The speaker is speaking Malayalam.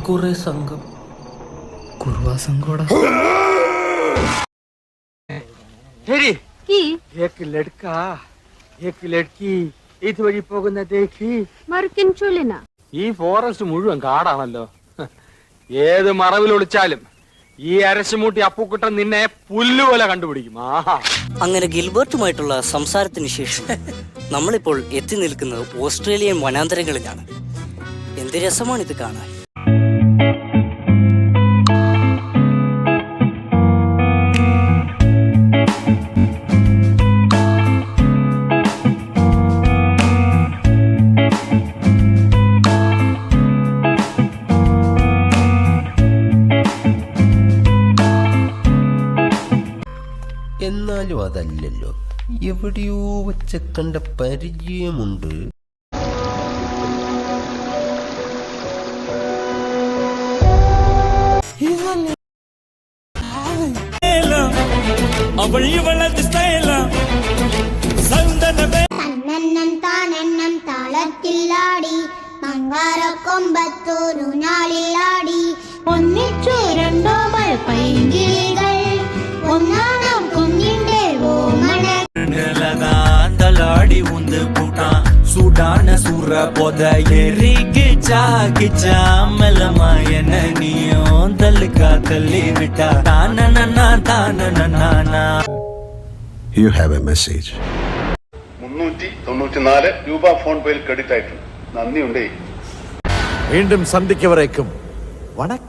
കുറെ സംഘം കുറുവാ സംഘോടാ ഇതുവഴി പോകുന്ന ഈ ഫോറസ്റ്റ് മുഴുവൻ കാടാണല്ലോ. ഏത് മറവിൽ ഒളിച്ചാലും ഈ അരശുമൂട്ടി അപ്പുക്കുട്ടൻ നിന്നെ പുല്ലുപോലെ കണ്ടുപിടിക്കും. അങ്ങനെ ഗിൽബർട്ടുമായിട്ടുള്ള സംസാരത്തിന് ശേഷം നമ്മളിപ്പോൾ എത്തി നിൽക്കുന്നത് ഓസ്ട്രേലിയൻ വനാന്തരങ്ങളിലാണ്. എന്ത് രസമാണിത് കാണാൻ. എന്നാലും അതല്ലല്ലോ, എവിടെയോ വച്ച കണ്ട പരിചയമുണ്ട്. താളത്തിലാടി മങ്കാരക്കൊമ്പത്തോരു നാളിലാടി ഒന്നിച്ചു രണ്ടോ പൈങ്കിളികൾ ഒന്നാം കുഞ്ഞിന്റെ ഓമനലാടി ഉന്ത് കൂട്ടാ സുഡാന സുറ പൊത എറികിച്ചാമലമായന നീയോ തൽക്കാ തല്ലി വിട്ട താനന. You have a message. 394 രൂപ ഫോൺ പേയിൽ ക്രെഡിറ്റ് ആയിട്ടുണ്ട്. നന്ദിയുണ്ടേ. വീണ്ടും സന്ധിക്കവരേക്കും വണക്കം.